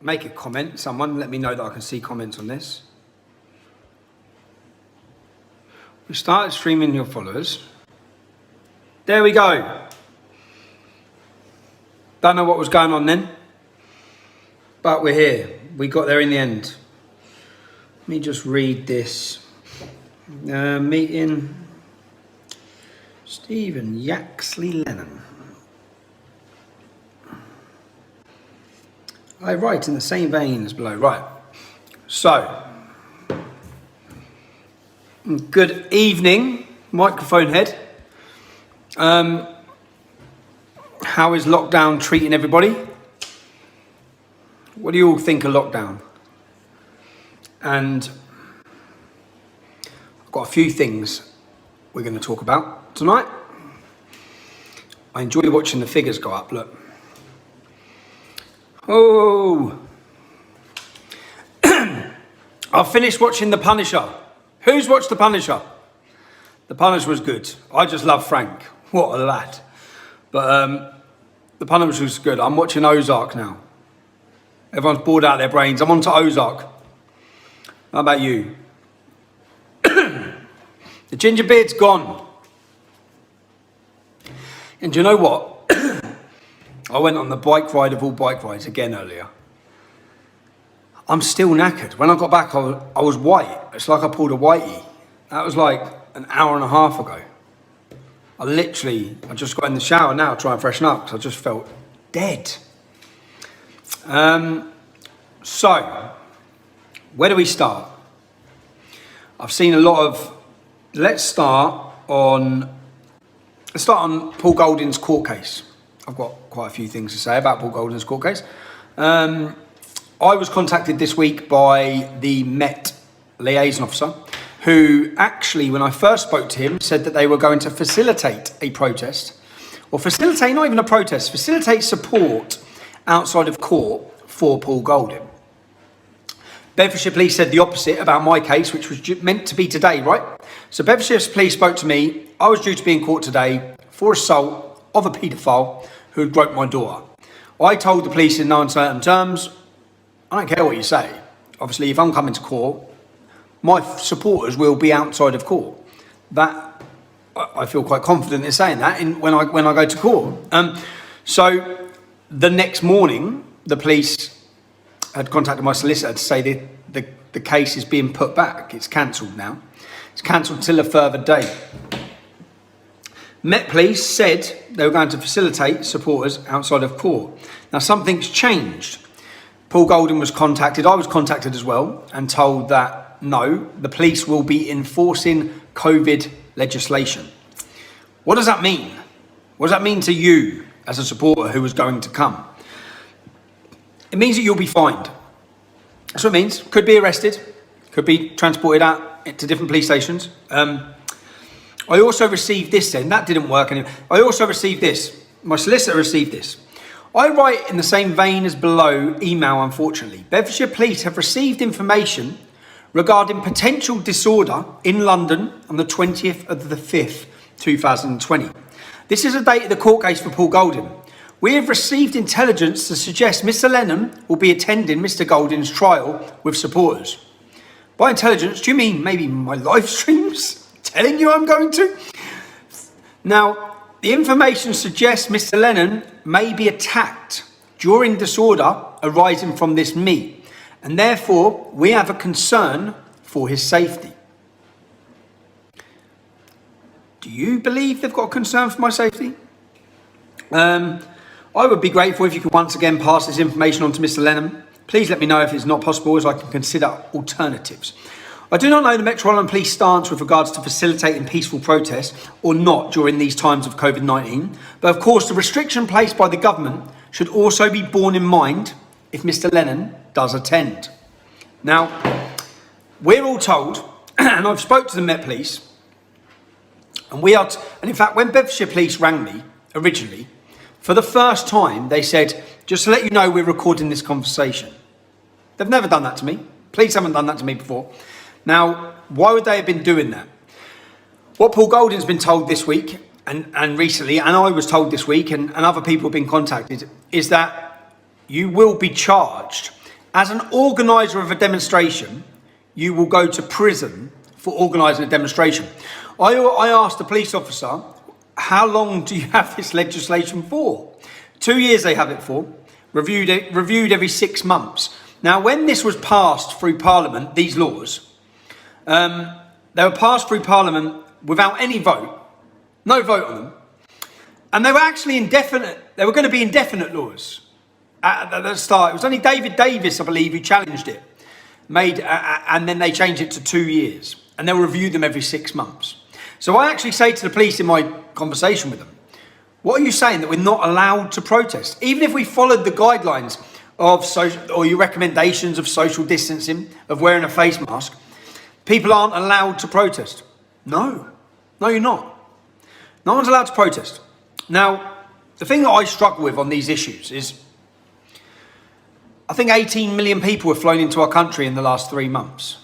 make a comment. Someone let me know that I can see comments on this. We started streaming your followers. There we go. Don't know what was going on then, but we're here. We got there in the end. Let me just read this. Meeting Stephen Yaxley Lennon. I write in the same vein as below. Right. So, good evening, microphone head. How is lockdown treating everybody? What do you all think of lockdown? And I've got a few things we're going to talk about tonight. I enjoy watching the figures go up, look. Oh. I've finished watching The Punisher. Who's watched The Punisher? The Punisher was good. I just love Frank. What a lad. But The Punisher was good. I'm watching Ozark now. Everyone's bored out of their brains. I'm on to Ozark. How about you? The ginger beard's gone. And do you know what? I went on the bike ride of all bike rides again earlier. I'm still knackered. When I got back, I was white. It's like I pulled a whitey. That was like an hour and a half ago. I just got in the shower now to try and freshen up because I just felt dead. So, where do we start? I've seen a lot of... Let's start on Paul Golding's court case. I've got quite a few things to say about Paul Golding's court case. I was contacted this week by the Met liaison officer, who actually, when I first spoke to him, said that they were going to facilitate a protest, or facilitate, not even a protest, facilitate support outside of court for Paul Golding. Bedfordshire Police said the opposite about my case, which was meant to be today, right? So Bedfordshire Police spoke to me. I was due to be in court today for assault of a paedophile who had groped my daughter. I told the police in no uncertain terms, I don't care what you say. Obviously, if I'm coming to court, my supporters will be outside of court. That, I feel quite confident in saying that when I go to court. So the next morning, the police had contacted my solicitor to say the case is being put back. It's cancelled now. It's cancelled till a further date. Met Police said they were going to facilitate supporters outside of court. Now something's changed. Paul Golding was contacted, I was contacted as well, and told that no, the police will be enforcing COVID legislation. What does that mean? What does that mean to you as a supporter who was going to come? It means that you'll be fined. That's what it means. Could be arrested, could be transported out to different police stations. I also received this then, that didn't work anymore. I also received this, my solicitor received this. I write in the same vein as below email, unfortunately. Bedfordshire Police have received information regarding potential disorder in London on the 20th of the 5th, 2020. This is the date of the court case for Paul Golding. We have received intelligence to suggest Mr. Lennon will be attending Mr. Golding's trial with supporters. By intelligence, do you mean maybe my live streams telling you I'm going to? Now, the information suggests Mr. Lennon may be attacked during disorder arising from this meet, and therefore we have a concern for his safety. Do you believe they've got a concern for my safety? I would be grateful if you could once again pass this information on to Mr. Lennon. Please let me know if it's not possible, as I can consider alternatives. I do not know the Metropolitan Police stance with regards to facilitating peaceful protests or not during these times of COVID-19, but of course the restriction placed by the government should also be borne in mind if Mr. Lennon does attend. Now, we're all told, and I've spoke to the Met Police, and in fact, when Bedfordshire Police rang me originally, for the first time, they said, just to let you know, we're recording this conversation. They've never done that to me. Police haven't done that to me before. Now, why would they have been doing that? What Paul Golding's been told this week, and recently, and I was told this week, and other people have been contacted, is that you will be charged As an organiser of a demonstration, you will go to prison for organising a demonstration. I asked the police officer, how long do you have this legislation for? 2 years they have it for, reviewed every 6 months. Now, when this was passed through Parliament, these laws, they were passed through Parliament without any vote, no vote on them. And they were actually indefinite. They were going to be indefinite laws at the start. It was only David Davis, I believe, who challenged it, and then they changed it to 2 years. And they'll review them every 6 months. So I actually say to the police in my conversation with them, what are you saying, that we're not allowed to protest? Even if we followed the guidelines of social, or your recommendations of social distancing, of wearing a face mask, people aren't allowed to protest. No, you're not. No one's allowed to protest. Now, the thing that I struggle with on these issues is, I think 18 million people have flown into our country in the last 3 months.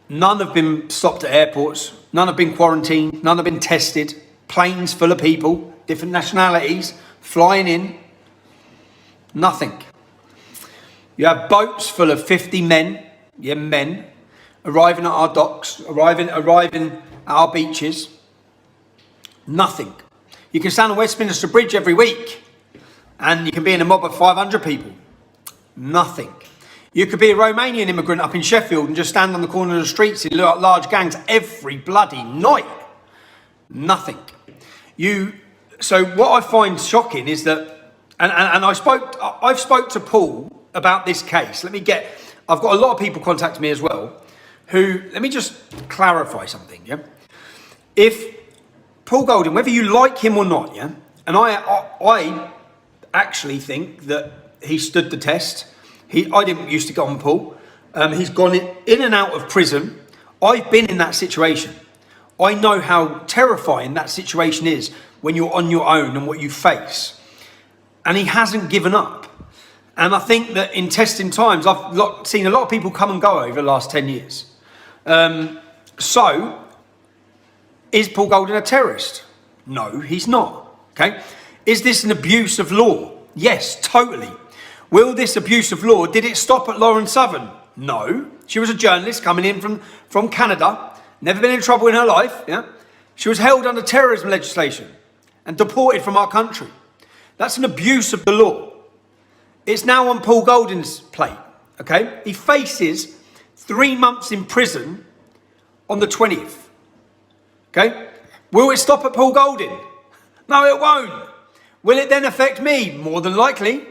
None have been stopped at airports. None have been quarantined. None have been tested. Planes full of people, different nationalities, flying in. Nothing. You have boats full of 50 men, men, arriving at our docks, arriving at our beaches. Nothing. You can stand on Westminster Bridge every week and you can be in a mob of 500 people. Nothing. You could be a Romanian immigrant up in Sheffield and just stand on the corner of the streets in large gangs every bloody night. Nothing. So what I find shocking is that, and I've spoke to Paul about this case. I've got a lot of people contact me as well, let me just clarify something, yeah? If Paul Golding, whether you like him or not, yeah, and I actually think that he stood the test. I didn't used to get on Paul. He's gone in and out of prison. I've been in that situation. I know how terrifying that situation is when you're on your own and what you face. And he hasn't given up. And I think that in testing times, I've seen a lot of people come and go over the last 10 years. So, is Paul Golding a terrorist? No, he's not. Okay. Is this an abuse of law? Yes, totally. Will this abuse of law, did it stop at Lauren Southern? No. She was a journalist coming in from Canada, never been in trouble in her life. Yeah. She was held under terrorism legislation and deported from our country. That's an abuse of the law. It's now on Paul Golding's plate. Okay. He faces 3 months in prison on the 20th. Okay. Will it stop at Paul Golding? No, it won't. Will it then affect me? More than likely.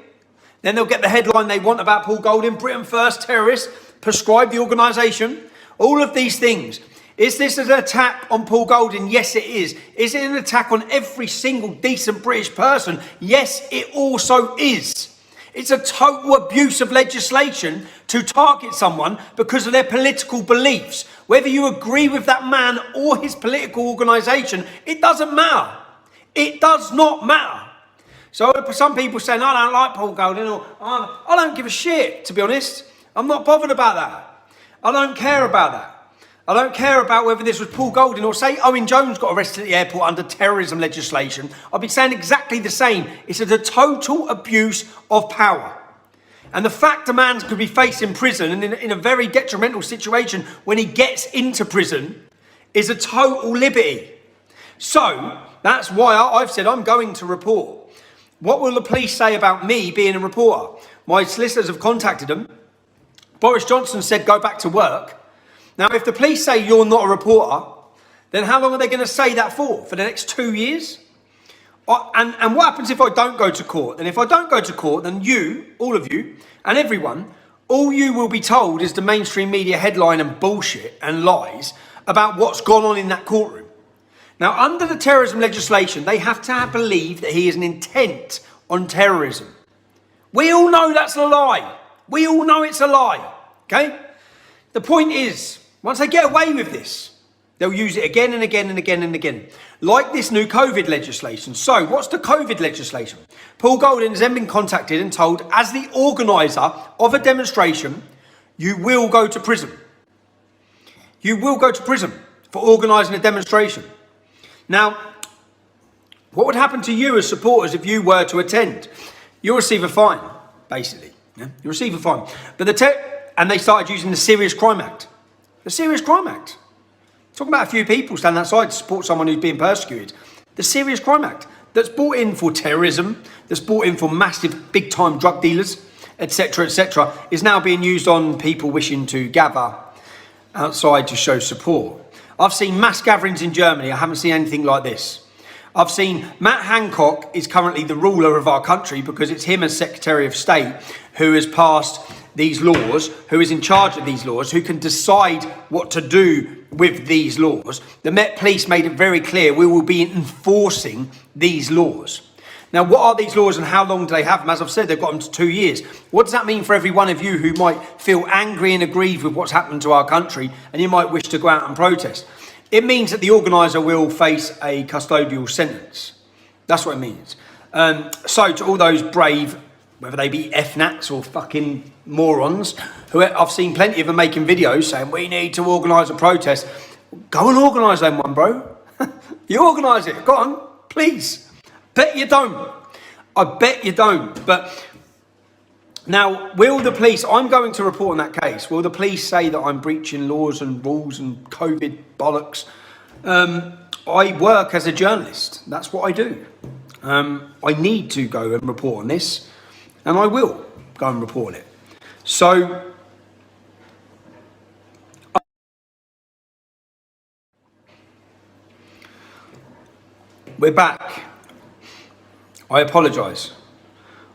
Then they'll get the headline they want about Paul Golding, Britain First terrorist, proscribe the organisation. All of these things. Is this an attack on Paul Golding? Yes, it is. Is it an attack on every single decent British person? Yes, it also is. It's a total abuse of legislation to target someone because of their political beliefs. Whether you agree with that man or his political organisation, it doesn't matter. It does not matter. So some people saying, I don't like Paul Golding, or I don't give a shit, to be honest. I'm not bothered about that. I don't care about that. I don't care about whether this was Paul Golding or say Owen Jones got arrested at the airport under terrorism legislation. I'll be saying exactly the same. It's a total abuse of power. And the fact a man could be facing prison and in a very detrimental situation when he gets into prison is a total liberty. So that's why I've said I'm going to report. What will the police say about me being a reporter? My solicitors have contacted them. Boris Johnson said go back to work. Now, if the police say you're not a reporter, then how long are they going to say that for? For the next 2 years? And what happens if I don't go to court? And if I don't go to court, then you, all of you, and everyone, all you will be told is the mainstream media headline and bullshit and lies about what's gone on in that courtroom. Now, under the terrorism legislation, they have to believe that he is an intent on terrorism. We all know that's a lie. We all know it's a lie. Okay? The point is, once they get away with this, they'll use it again and again and again and again. Like this new COVID legislation. So, what's the COVID legislation? Paul Golding has then been contacted and told, as the organiser of a demonstration, you will go to prison. You will go to prison for organising a demonstration. Now, what would happen to you as supporters if you were to attend? You'll receive a fine, basically. Yeah? You receive a fine. But and they started using the Serious Crime Act. The Serious Crime Act. Talking about a few people standing outside to support someone who's being persecuted. The Serious Crime Act that's brought in for terrorism, that's brought in for massive big-time drug dealers, etc., is now being used on people wishing to gather outside to show support. I've seen mass gatherings in Germany. I haven't seen anything like this. I've seen Matt Hancock is currently the ruler of our country because it's him as Secretary of State who has passed these laws, who is in charge of these laws, who can decide what to do with these laws. The Met Police made it very clear we will be enforcing these laws. Now, what are these laws and how long do they have them? As I've said, they've got them to 2 years. What does that mean for every one of you who might feel angry and aggrieved with what's happened to our country and you might wish to go out and protest? It means that the organiser will face a custodial sentence. That's what it means. So to all those brave, whether they be FNATs or fucking morons, who I've seen plenty of them making videos saying we need to organise a protest. Go and organise them one, bro. You organise it. Go on, please. Bet you don't. I bet you don't. But now, will the police, I'm going to report on that case, will the police say that I'm breaching laws and rules and COVID bollocks? I work as a journalist. That's what I do. I need to go and report on this, and I will go and report it. So, we're back. I apologise.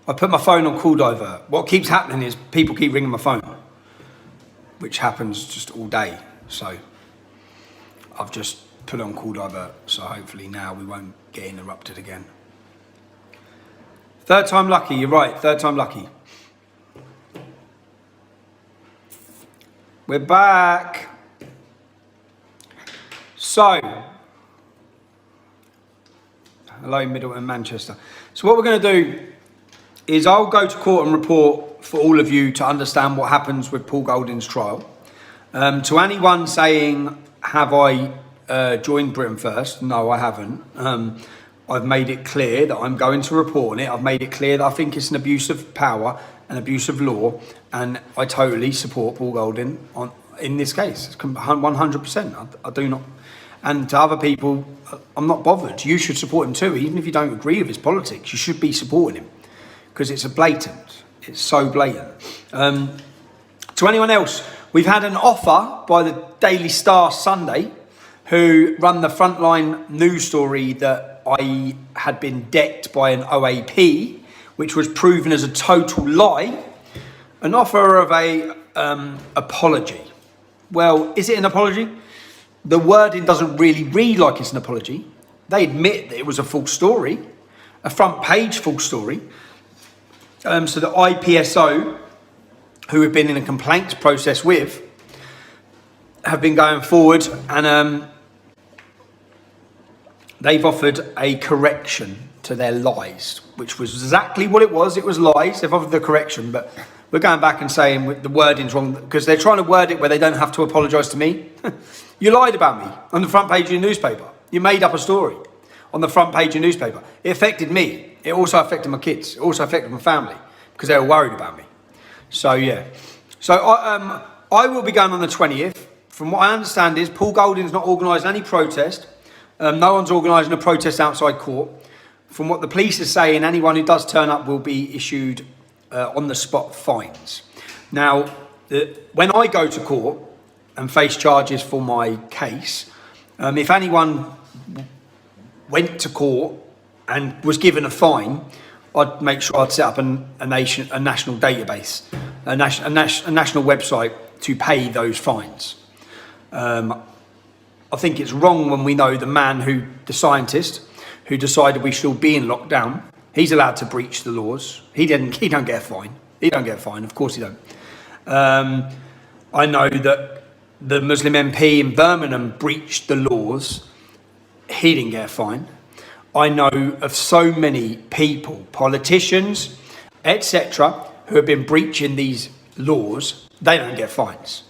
I put my phone on call divert. What keeps happening is people keep ringing my phone, which happens just all day. So I've just put it on call divert. So hopefully now we won't get interrupted again. Third time lucky, you're right, third time lucky. We're back. So, hello Middleton, Manchester. So what we're going to do is I'll go to court and report for all of you to understand what happens with Paul Golding's trial. To anyone saying, have I joined Britain First? No, I haven't. I've made it clear that I'm going to report on it. I've made it clear that I think it's an abuse of power, an abuse of law, and I totally support Paul Golding in this case. 100%. I do not. And to other people, I'm not bothered. You should support him too, even if you don't agree with his politics. You should be supporting him because it's it's so blatant. To anyone else, we've had an offer by the Daily Star Sunday, who run the frontline news story that I had been decked by an OAP, which was proven as a total lie, an offer of a apology. Well, is it an apology? The wording doesn't really read like it's an apology. They admit that it was a false story, a front page false story. So the IPSO, who we've been in a complaints process with, have been going forward and they've offered a correction to their lies, which was exactly what it was. It was lies. They've offered the correction, but we're going back and saying the wording's wrong because they're trying to word it where they don't have to apologise to me. You lied about me on the front page of your newspaper. You made up a story on the front page of your newspaper. It affected me. It also affected my kids. It also affected my family because they were worried about me. So, yeah. So, I will be going on the 20th. From what I understand is Paul Golding's not organising any protest. No one's organising a protest outside court. From what the police are saying, anyone who does turn up will be issued on-the-spot fines. Now, when I go to court and face charges for my case, if anyone went to court and was given a fine, I'd make sure I'd set up a national database, a national website to pay those fines. I think it's wrong when we know the scientist who decided we should all be in lockdown, he's allowed to breach the laws. He don't get a fine. He don't get a fine, of course he don't. I know that the Muslim MP in Birmingham breached the laws. He didn't get a fine. I know of so many people, politicians, etc., who have been breaching these laws. They don't get fines.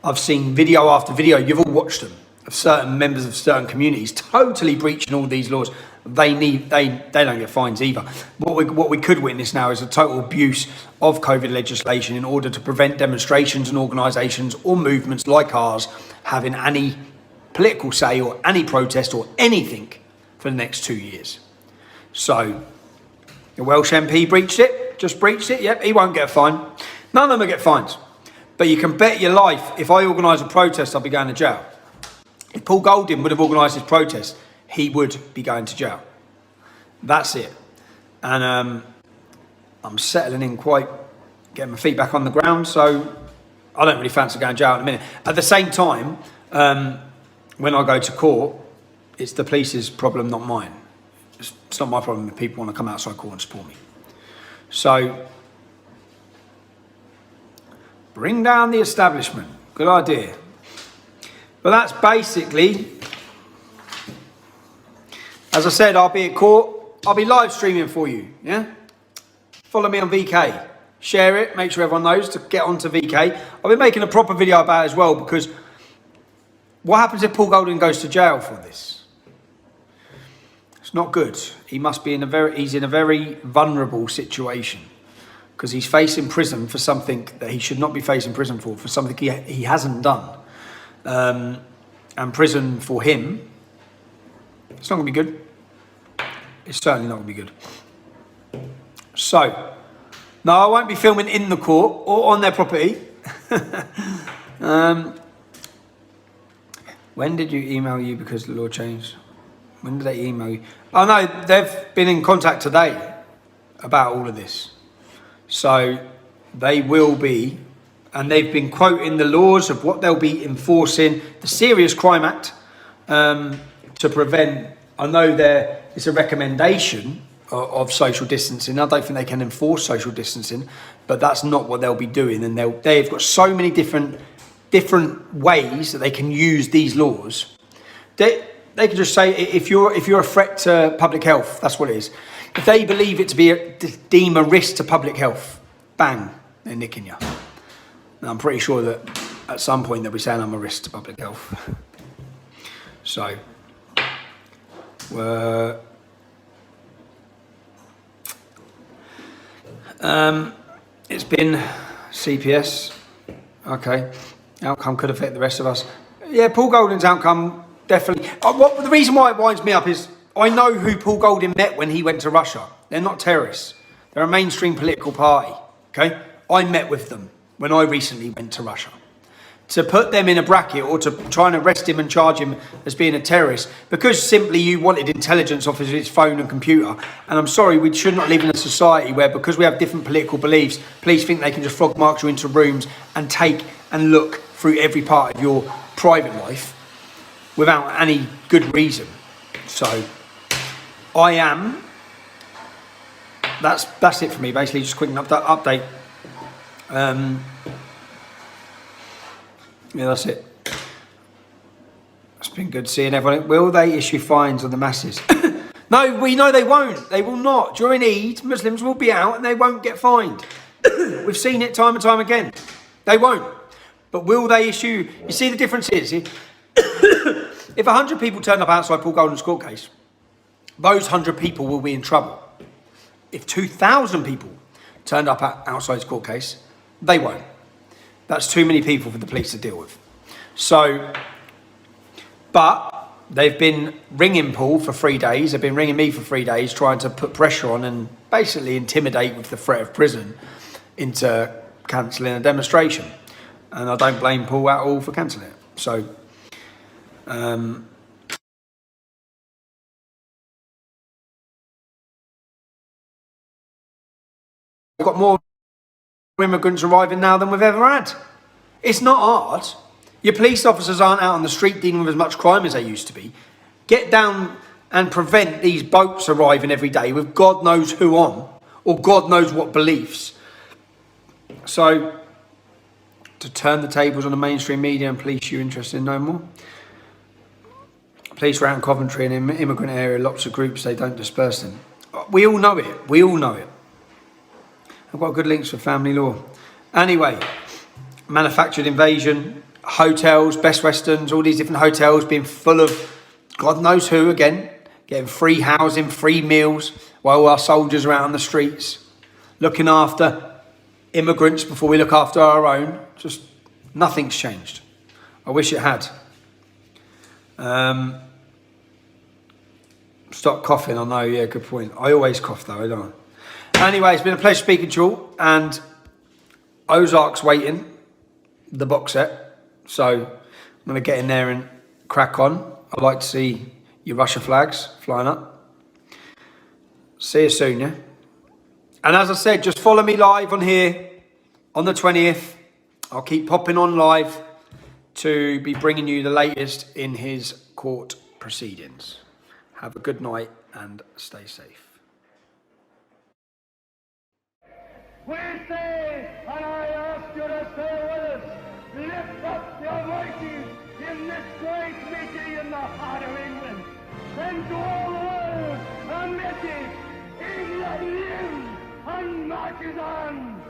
I've seen video after video, you've all watched them, of certain members of certain communities totally breaching all these laws. they don't get fines either. What we could witness now is a total abuse of COVID legislation in order to prevent demonstrations and organisations or movements like ours having any political say or any protest or anything for the next 2 years. So the Welsh MP breached it, yep, he won't get a fine. None of them will get fines. But you can bet your life, if I organise a protest, I'll be going to jail. If Paul Golding would have organised his protest, he would be going to jail. That's it. And I'm settling in quite, getting my feet back on the ground, so I don't really fancy going to jail in a minute. At the same time, when I go to court, it's the police's problem, not mine. It's not my problem if people want to come outside court and support me. So, bring down the establishment. Good idea. But that's basically, as I said, I'll be at court. I'll be live streaming for you, yeah? Follow me on VK. Share it, make sure everyone knows to get onto VK. I'll be making a proper video about it as well, because what happens if Paul Golding goes to jail for this? It's not good. He must be he's in a very vulnerable situation, because he's facing prison for something that he should not be facing prison for something he hasn't done. And prison for him, it's not going to be good. It's certainly not going to be good. So, no, I won't be filming in the court or on their property. When did you email you because the law changed? When did they email you? Oh no, they've been in contact today about all of this. So they will be, and they've been quoting the laws of what they'll be enforcing, the Serious Crime Act, to prevent, I know it's a recommendation of social distancing. I don't think they can enforce social distancing, but that's not what they'll be doing. And they've got so many different ways that they can use these laws. They can just say, if you're a threat to public health, that's what it is. If they believe it to be deem a risk to public health, bang, they're nicking you. And I'm pretty sure that at some point they'll be saying I'm a risk to public health. So, it's been CPS. Okay, outcome could affect the rest of us. Yeah, Paul Golding's outcome definitely. The reason why it winds me up is I know who Paul Golding met when he went to Russia. They're not terrorists. They're a mainstream political party. Okay, I met with them when I recently went to Russia. To put them in a bracket or to try and arrest him and charge him as being a terrorist because simply you wanted intelligence off his phone and computer. And I'm sorry, we should not live in a society where, because we have different political beliefs, police think they can just frog march you into rooms and take and look through every part of your private life without any good reason. So that's it for me, basically. Just a quick update. Yeah, that's it. It's been good seeing everyone. Will they issue fines on the masses? No, we know they won't. They will not. During Eid, Muslims will be out and they won't get fined. We've seen it time and time again. They won't. But will they issue... You see, the difference is, if 100 people turn up outside Paul Golding's court case, those 100 people will be in trouble. If 2,000 people turned up outside his court case, they won't. That's too many people for the police to deal with. So, but they've been ringing Paul for 3 days. They've been ringing me for 3 days, trying to put pressure on and basically intimidate with the threat of prison into cancelling a demonstration. And I don't blame Paul at all for cancelling it. So, we've got more immigrants arriving now than we've ever had. It's not hard. Your police officers aren't out on the street dealing with as much crime as they used to be. Get down and prevent these boats arriving every day with God knows who on, or God knows what beliefs. So, to turn the tables on the mainstream media and police, you interested in no more? Police around Coventry and in the immigrant area, lots of groups, they don't disperse them. We all know it. We all know it. I've got good links for family law. Anyway, manufactured invasion, hotels, Best Westerns, all these different hotels being full of God knows who again. getting free housing, free meals, while our soldiers are out on the streets, looking after immigrants before we look after our own. Just nothing's changed. I wish it had. Stop coughing, I know, yeah, good point. I always cough though, I don't. Anyway, it's been a pleasure speaking to you all, and Ozark's waiting, the box set, so I'm going to get in there and crack on. I'd like to see your Russia flags flying up. See you soon, yeah? And as I said, just follow me live on here on the 20th. I'll keep popping on live to be bringing you the latest in his court proceedings. Have a good night and stay safe. We say, and I ask you to stay with us, lift up your voices in this great meeting in the heart of England, and to all the world a message: England lives and marches on.